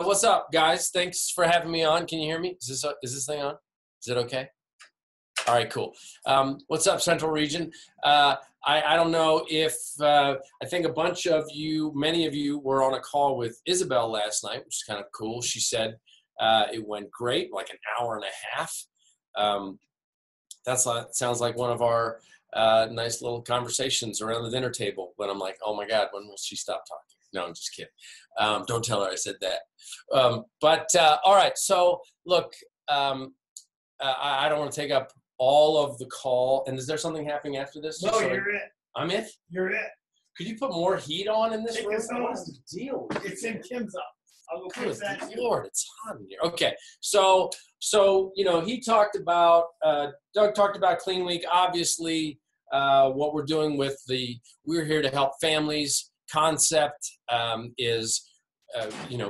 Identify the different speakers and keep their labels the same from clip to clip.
Speaker 1: What's up, guys? Thanks for having me on. Can you hear me? Is this thing on? Is it okay? All right, cool. What's up, Central Region? I don't know if I think a bunch of you, many of you, were on a call with Isabel last night, which is kind of cool. She said it went great, like an hour and a half. Sounds like one of our nice little conversations around the dinner table. When I'm like, oh my God, when will she stop talking? No, I'm just kidding. Don't tell her I said that. All right. So look, I don't want to take up all of the call. And is there something happening after this?
Speaker 2: No, you're it.
Speaker 1: I'm it?
Speaker 2: You're it.
Speaker 1: Could you put more heat on in this room?
Speaker 2: What's the deal? It's in Kim's up. I'll go fix that.
Speaker 1: Good Lord, it's hot in here. Okay. So he talked about, Doug talked about Clean Week. Obviously, what we're doing with We're Here to Help Families concept is,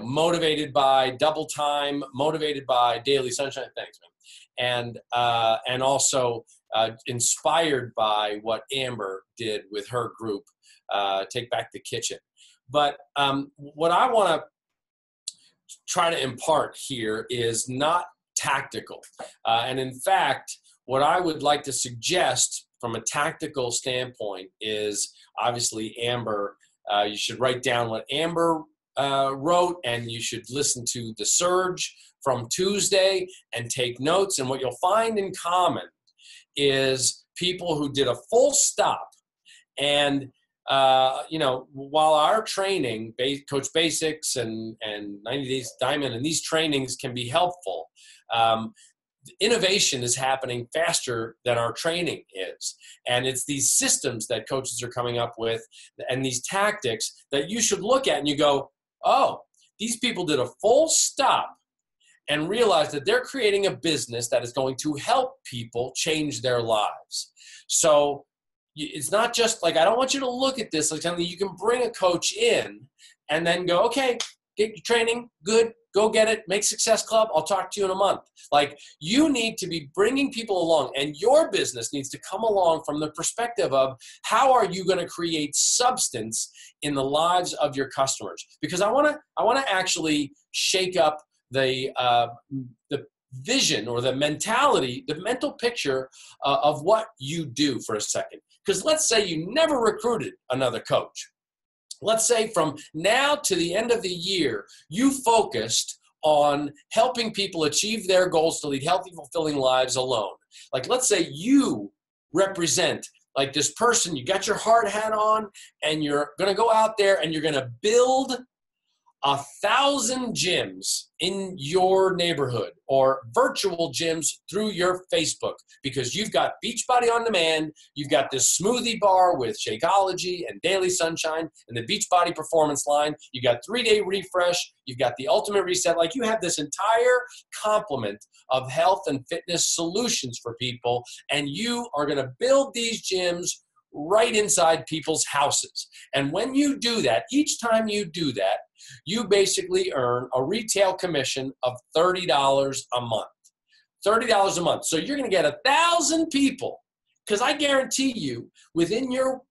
Speaker 1: motivated by double time, motivated by daily sunshine. Thanks, man. And also inspired by what Amber did with her group, Take Back the Kitchen. But what I want to try to impart here is not tactical. And in fact, what I would like to suggest from a tactical standpoint is obviously Amber. You should write down what Amber wrote, and you should listen to the Surge from Tuesday and take notes. And what you'll find in common is people who did a full stop. And, while our training, Coach Basics and 90 Days Diamond, and these trainings can be helpful, innovation is happening faster than our training is. And it's these systems that coaches are coming up with and these tactics that you should look at and you go, oh, these people did a full stop and realize that they're creating a business that is going to help people change their lives. So it's not just like, I don't want you to look at this like something you can bring a coach in and then go, okay, get your training, good, go get it, make Success Club, I'll talk to you in a month. Like, you need to be bringing people along, and your business needs to come along from the perspective of how are you going to create substance in the lives of your customers? Because I want to actually shake up the vision or the mentality, the mental picture of what you do for a second. Because let's say you never recruited another coach. Let's say from now to the end of the year, you focused on helping people achieve their goals to lead healthy, fulfilling lives alone. Like, let's say you represent like this person, you got your hard hat on, and you're going to go out there and you're going to build 1,000 gyms in your neighborhood or virtual gyms through your Facebook, because you've got Beachbody On Demand, you've got this smoothie bar with Shakeology and Daily Sunshine and the Beachbody Performance line, you got 3-day refresh, you've got the Ultimate Reset. Like, you have this entire complement of health and fitness solutions for people, and you are going to build these gyms right inside people's houses. And when you do that, each time you do that, you basically earn a retail commission of $30 a month. $30 a month. So you're going to get 1,000 people, because I guarantee you within your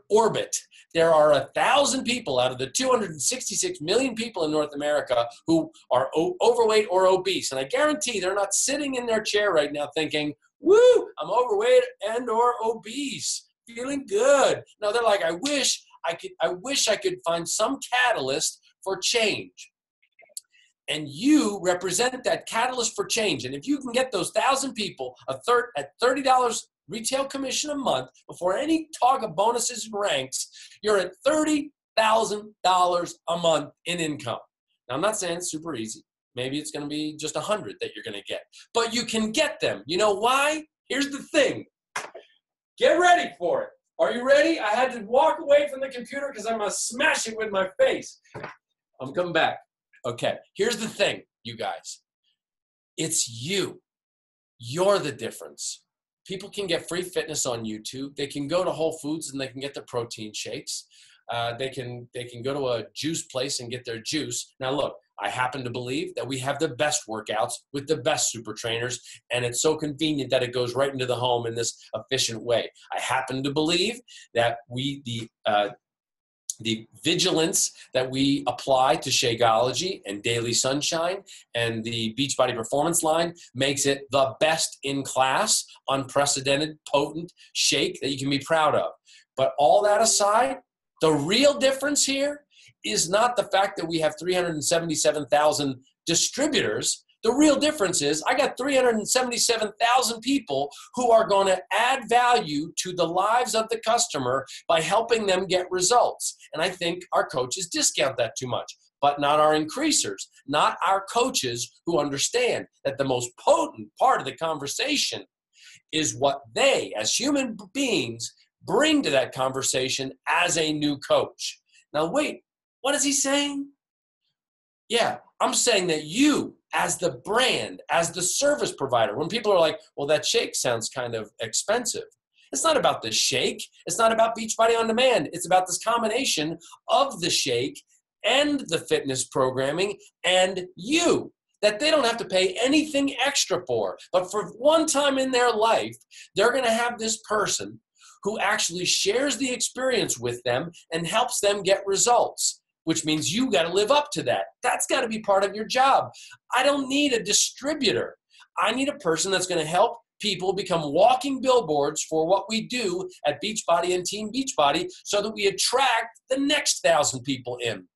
Speaker 1: orbit, there are 1,000 people out of the 266 million people in North America who are overweight or obese. And I guarantee they're not sitting in their chair right now thinking, woo, I'm overweight and or obese, feeling good. No, they're like, I wish I could find some catalyst for change. And you represent that catalyst for change. And if you can get those 1,000 people at $30 retail commission a month before any talk of bonuses and ranks, you're at $30,000 a month in income. Now, I'm not saying it's super easy. Maybe it's going to be just 100 that you're going to get. But you can get them. You know why? Here's the thing. Get ready for it. Are you ready? I had to walk away from the computer because I'm going to smash it with my face. I'm coming back. Okay. Here's the thing, you guys. It's you. You're the difference. People can get free fitness on YouTube. They can go to Whole Foods and they can get their protein shakes. They can go to a juice place and get their juice. Now, look, I happen to believe that we have the best workouts with the best super trainers, and it's so convenient that it goes right into the home in this efficient way. I happen to believe that the vigilance that we apply to Shakeology and Daily Sunshine and the Beachbody Performance line makes it the best in class, unprecedented, potent shake that you can be proud of. But all that aside, the real difference here is not the fact that we have 377,000 distributors. The real difference is I got 377,000 people who are going to add value to the lives of the customer by helping them get results. And I think our coaches discount that too much, but not our increasers, not our coaches who understand that the most potent part of the conversation is what they, as human beings, bring to that conversation as a new coach. Now, wait, what is he saying? Yeah, I'm saying that you, as the brand, as the service provider, when people are like, well, that shake sounds kind of expensive. It's not about the shake. It's not about Beachbody On Demand. It's about this combination of the shake and the fitness programming and you, that they don't have to pay anything extra for. But for one time in their life, they're going to have this person who actually shares the experience with them and helps them get results, which means you got to live up to that. That's got to be part of your job. I don't need a distributor. I need a person that's going to help people become walking billboards for what we do at Beachbody and Team Beachbody so that we attract the next 1,000 people in.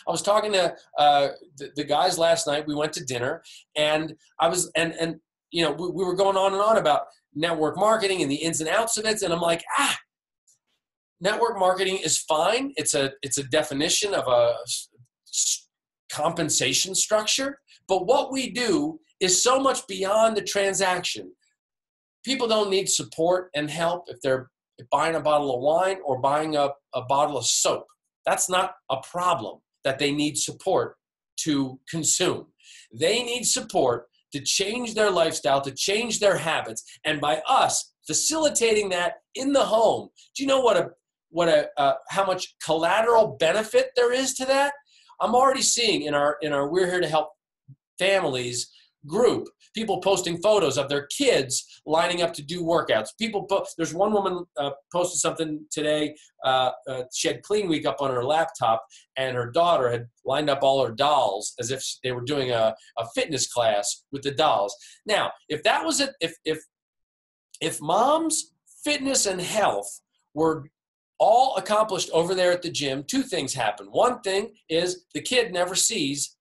Speaker 1: I was talking to the guys last night. We went to dinner, and we were going on and on about network marketing and the ins and outs of it. And I'm like, network marketing is fine. It's a definition of a compensation structure. But what we do is so much beyond the transaction. People don't need support and help if they're buying a bottle of wine or buying a bottle of soap. That's not a problem that they need support to consume. They need support to change their lifestyle, to change their habits. And by us facilitating that in the home, do you know how much collateral benefit there is to that? I'm already seeing in our We're Here to Help Families group, people posting photos of their kids lining up to do workouts. There's one woman posted something today. She had Clean Week up on her laptop, and her daughter had lined up all her dolls as if they were doing a fitness class with the dolls. Now, if that was it, if mom's fitness and health were all accomplished over there at the gym, two things happen. One thing is the kid never sees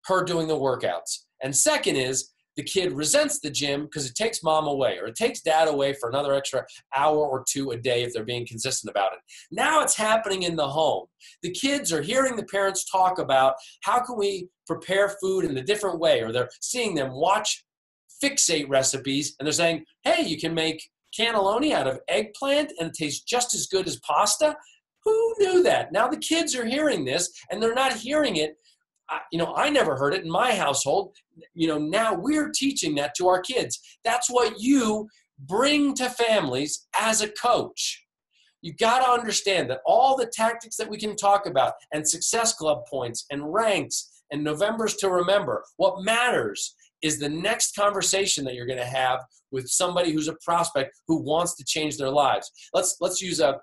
Speaker 1: her doing the workouts. And second is the kid resents the gym because it takes mom away, or it takes dad away for another extra hour or two a day if they're being consistent about it. Now it's happening in the home. The kids are hearing the parents talk about how can we prepare food in a different way, or they're seeing them watch fixate recipes and they're saying, hey, you can make cannelloni out of eggplant and it tastes just as good as pasta. Who knew that? Now the kids are hearing this, and they're not hearing it. I never heard it in my household. Now we're teaching that to our kids. That's what you bring to families as a coach. You got to understand that all the tactics that we can talk about, and Success Club points and ranks and Novembers to remember, what matters is the next conversation that you're going to have with somebody who's a prospect who wants to change their lives. Let's use an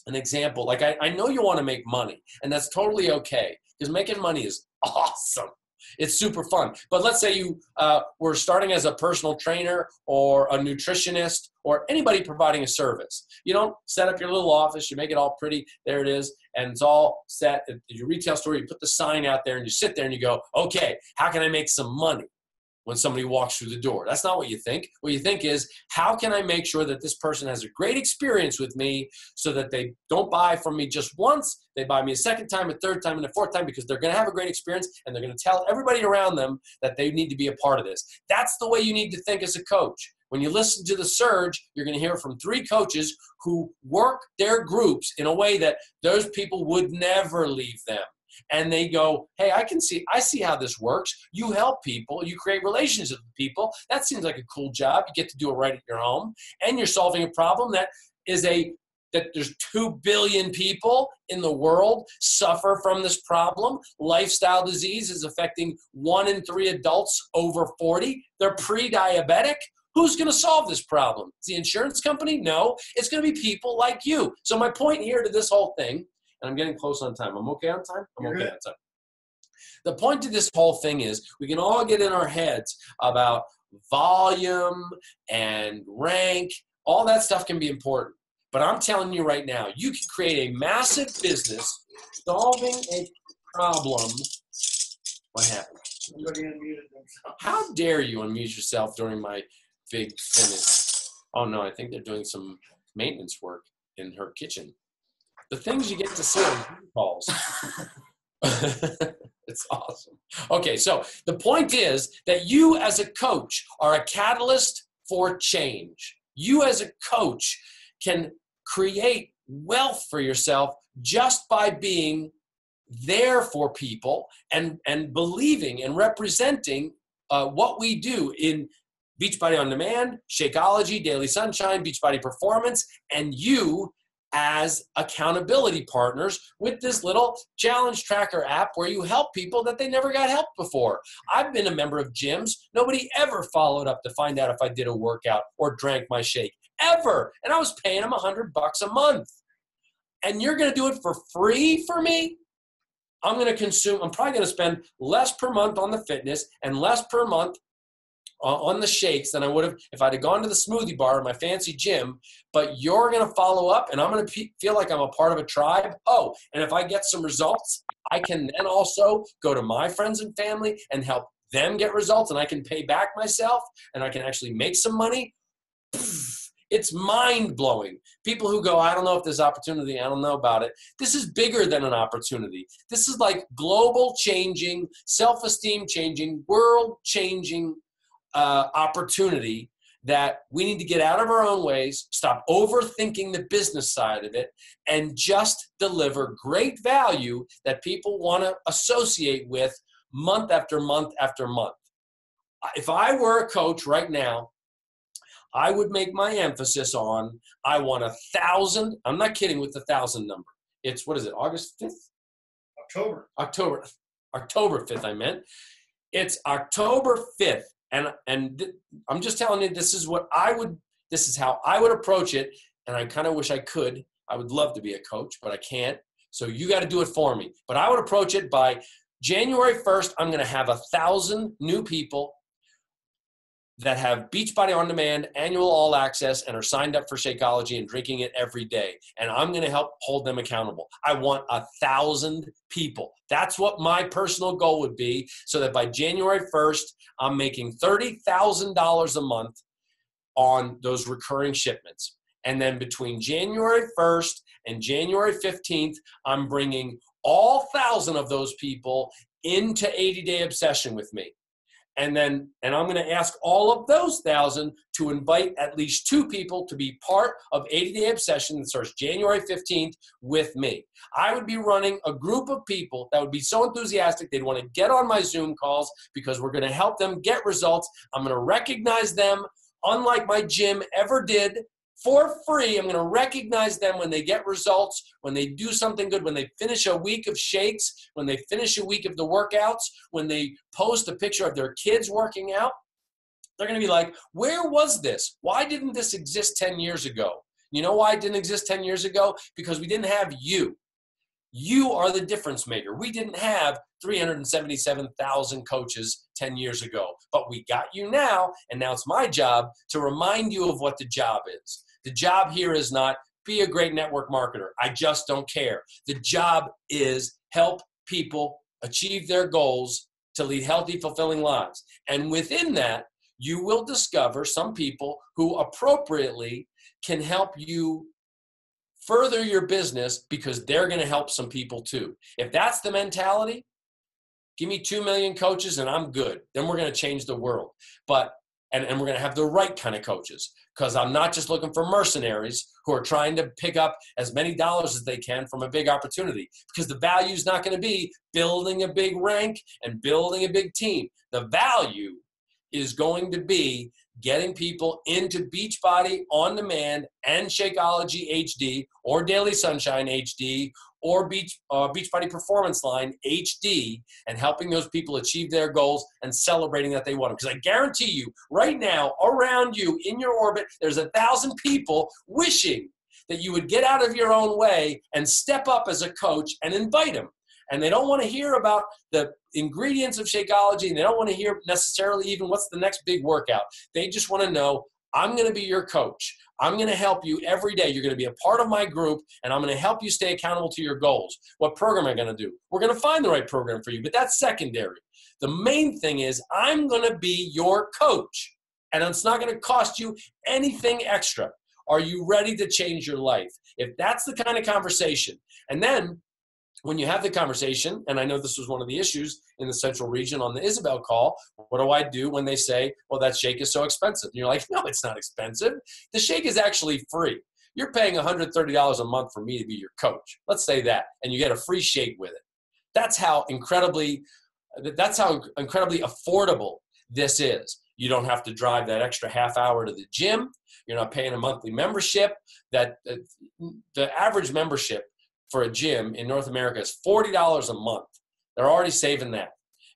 Speaker 1: example. Like I know you want to make money, and that's totally okay, because making money is awesome. It's super fun. But let's say you were starting as a personal trainer or a nutritionist or anybody providing a service. You don't set up your little office. You make it all pretty. There it is. And it's all set at your retail store. You put the sign out there and you sit there and you go, okay, how can I make some money when somebody walks through the door? That's not what you think. What you think is, how can I make sure that this person has a great experience with me so that they don't buy from me just once, they buy me a second time, a third time, and a fourth time, because they're going to have a great experience and they're going to tell everybody around them that they need to be a part of this. That's the way you need to think as a coach. When you listen to The Surge, you're going to hear from 3 coaches who work their groups in a way that those people would never leave them. And they go, hey, I see how this works. You help people. You create relationships with people. That seems like a cool job. You get to do it right at your home. And you're solving a problem that there's 2 billion people in the world suffer from this problem. Lifestyle disease is affecting 1 in 3 adults over 40. They're pre-diabetic. Who's going to solve this problem? Is the insurance company? No. It's going to be people like you. So my point here to this whole thing, and I'm getting close on time. I'm okay on time? I'm
Speaker 2: You're
Speaker 1: okay
Speaker 2: good.
Speaker 1: on time. The point of this whole thing is we can all get in our heads about volume and rank. All that stuff can be important. But I'm telling you right now, you can create a massive business solving a problem. What happened?
Speaker 2: Somebody unmuted themselves.
Speaker 1: How dare you unmute yourself during my big finish? Oh no, I think they're doing some maintenance work in her kitchen. The things you get to see on Zoom calls. It's awesome. Okay, so the point is that you as a coach are a catalyst for change. You as a coach can create wealth for yourself just by being there for people and believing and representing what we do in Beachbody On Demand, Shakeology, Daily Sunshine, Beachbody Performance, and you as accountability partners with this little challenge tracker app where you help people that they never got help before. I've been a member of gyms. Nobody ever followed up to find out if I did a workout or drank my shake, ever. And I was paying them $100 a month. And you're going to do it for free for me? I'm probably going to spend less per month on the fitness and less per month on the shakes than I would have if I'd have gone to the smoothie bar in my fancy gym, but you're going to follow up and I'm going to feel like I'm a part of a tribe. Oh, and if I get some results, I can then also go to my friends and family and help them get results, and I can pay back myself and I can actually make some money. It's mind-blowing. People who go, I don't know if there's opportunity, I don't know about it. This is bigger than an opportunity. This is like global changing, self-esteem changing, world changing opportunity that we need to get out of our own ways, stop overthinking the business side of it, and just deliver great value that people want to associate with month after month after month. If I were a coach right now, I would make my emphasis on, I want 1,000. I'm not kidding with the 1,000 number. It's, what is it, August 5th? October 5th, I meant. It's October 5th. And I'm just telling you, this is how I would approach it. And I kind of wish I could. I would love to be a coach, but I can't. So you got to do it for me. But I would approach it by January 1st, I'm going to have 1,000 new people that have Beachbody On Demand, annual all access, and are signed up for Shakeology and drinking it every day. And I'm going to help hold them accountable. I want 1,000 people. That's what my personal goal would be, so that by January 1st, I'm making $30,000 a month on those recurring shipments. And then between January 1st and January 15th, I'm bringing all 1,000 of those people into 80-Day Obsession with me. And I'm going to ask all of those 1,000 to invite at least 2 people to be part of 80-Day Obsession that starts January 15th with me. I would be running a group of people that would be so enthusiastic they'd want to get on my Zoom calls because we're going to help them get results. I'm going to recognize them, unlike my gym ever did, for free. I'm going to recognize them when they get results, when they do something good, when they finish a week of shakes, when they finish a week of the workouts, when they post a picture of their kids working out. They're going to be like, where was this? Why didn't this exist 10 years ago? You know why it didn't exist 10 years ago? Because we didn't have you. You are the difference maker. We didn't have 377,000 coaches 10 years ago, but we got you now, and now it's my job to remind you of what the job is. The job here is not be a great network marketer. I just don't care. The job is help people achieve their goals to lead healthy, fulfilling lives. And within that, you will discover some people who appropriately can help you further your business because they're going to help some people too. If that's the mentality, give me 2 million coaches and I'm good. Then we're going to change the world. And we're going to have the right kind of coaches, because I'm not just looking for mercenaries who are trying to pick up as many dollars as they can from a big opportunity, because the value is not going to be building a big rank and building a big team. The value is going to be getting people into Beachbody On Demand and Shakeology HD or Daily Sunshine HD or Beachbody Performance Line HD, and helping those people achieve their goals and celebrating that they want them. Because I guarantee you, right now, around you, in your orbit, there's 1,000 people wishing that you would get out of your own way and step up as a coach and invite them. And they don't want to hear about the ingredients of Shakeology, and they don't want to hear necessarily even what's the next big workout. They just want to know, I'm going to be your coach. I'm going to help you every day. You're going to be a part of my group, and I'm going to help you stay accountable to your goals. What program am I going to do? We're going to find the right program for you, but that's secondary. The main thing is I'm going to be your coach, and it's not going to cost you anything extra. Are you ready to change your life? If that's the kind of conversation, and then when you have the conversation, and I know this was one of the issues in the Central region on the Isabel call, what do I do when they say, well, that shake is so expensive? And you're like, no, it's not expensive. The shake is actually free. You're paying $130 a month for me to be your coach. Let's say that, and you get a free shake with it. That's how incredibly affordable this is. You don't have to drive that extra half hour to the gym. You're not paying a monthly membership. The average membership for a gym in North America is $40 a month. They're already saving that.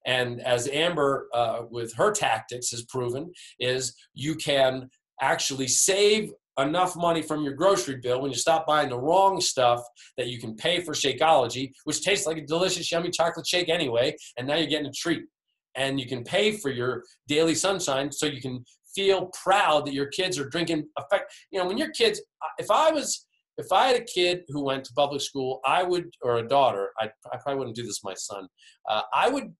Speaker 1: And as Amber, with her tactics, has proven, is you can actually save enough money from your grocery bill when you stop buying the wrong stuff that you can pay for Shakeology, which tastes like a delicious, yummy chocolate shake anyway, and now you're getting a treat. And you can pay for your daily sunshine so you can feel proud that your kids are drinking. When your kids, if I had a kid who went to public school, or a daughter, I probably wouldn't do this with my son. I would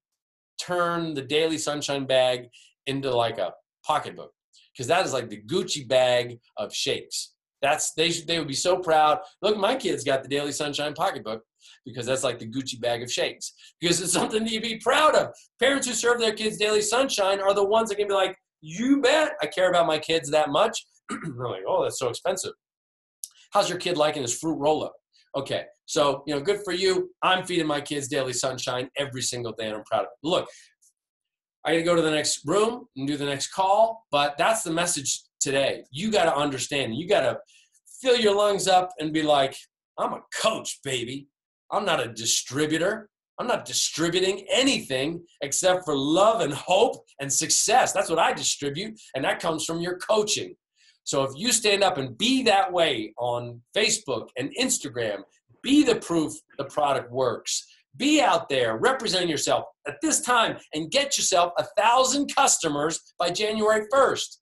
Speaker 1: turn the daily sunshine bag into like a pocketbook, because that is like the Gucci bag of shakes. They would be so proud. Look, my kids got the daily sunshine pocketbook, because that's like the Gucci bag of shakes, because it's something to be proud of. Parents who serve their kids daily sunshine are the ones that can be like, you bet I care about my kids that much. They're like, oh, that's so expensive. How's your kid liking his fruit roll-up? Okay, so, good for you. I'm feeding my kids daily sunshine every single day, and I'm proud of it. Look, I got to go to the next room and do the next call, but that's the message today. You got to understand. You got to fill your lungs up and be like, I'm a coach, baby. I'm not a distributor. I'm not distributing anything except for love and hope and success. That's what I distribute, and that comes from your coaching. So if you stand up and be that way on Facebook and Instagram, be the proof the product works. Be out there representing yourself at this time and get yourself 1,000 customers by January 1st.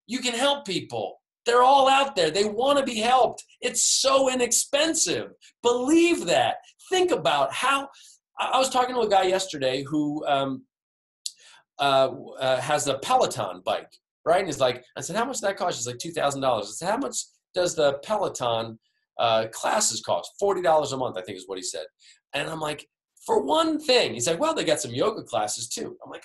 Speaker 1: You can help people. They're all out there. They want to be helped. It's so inexpensive. Believe that. Think about how – I was talking to a guy yesterday who has a Peloton bike. Right? And he's like, I said, how much does that cost? He's like, $2,000. I said, how much does the Peloton classes cost? $40 a month, I think is what he said. And I'm like, for one thing. He's like, well, they got some yoga classes too. I'm like,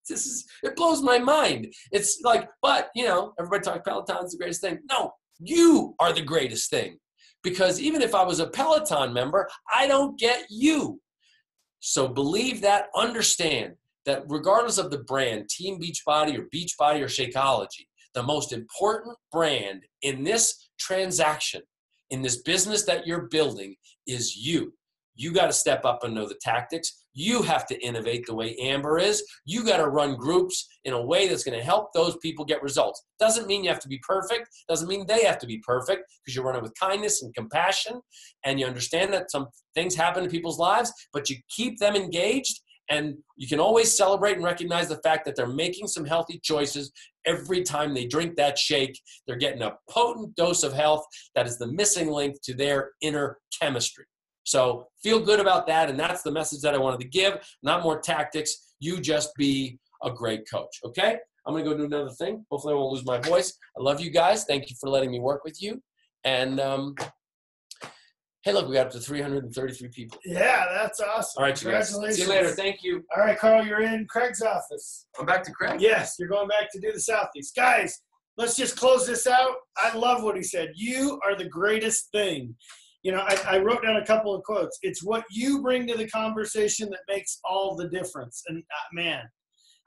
Speaker 1: it blows my mind. It's like, but, everybody talks Peloton's the greatest thing. No, you are the greatest thing. Because even if I was a Peloton member, I don't get you. So believe that, understand that regardless of the brand, Team Beachbody or Beachbody or Shakeology, the most important brand in this transaction, in this business that you're building, is you. You got to step up and know the tactics. You have to innovate the way Amber is. You got to run groups in a way that's going to help those people get results. Doesn't mean you have to be perfect. Doesn't mean they have to be perfect, because you're running with kindness and compassion, and you understand that some things happen in people's lives, but you keep them engaged. And you can always celebrate and recognize the fact that they're making some healthy choices every time they drink that shake. They're getting a potent dose of health that is the missing link to their inner chemistry. So feel good about that, and that's the message that I wanted to give. Not more tactics. You just be a great coach, okay? I'm going to go do another thing. Hopefully I won't lose my voice. I love you guys. Thank you for letting me work with you. And hey, look, we got up to 333 people.
Speaker 2: Yeah, that's awesome.
Speaker 1: All right, you guys. See you later. Thank you.
Speaker 2: All right, Carl, you're in Craig's office.
Speaker 1: I'm back to Craig.
Speaker 2: Yes, you're going back to do the Southeast. Guys, let's just close this out. I love what he said. You are the greatest thing. I wrote down a couple of quotes. It's what you bring to the conversation that makes all the difference. And man,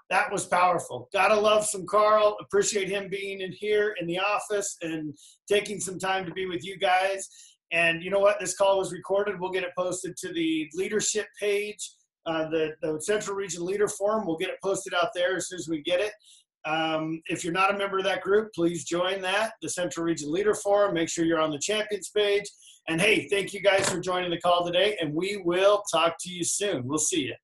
Speaker 2: that was powerful. Gotta love some Carl. Appreciate him being in here in the office and taking some time to be with you guys. And you know what? This call was recorded. We'll get it posted to the leadership page, the Central Region Leader Forum. We'll get it posted out there as soon as we get it. If you're not a member of that group, please join that, the Central Region Leader Forum. Make sure you're on the champions page. And hey, thank you guys for joining the call today, and we will talk to you soon. We'll see you.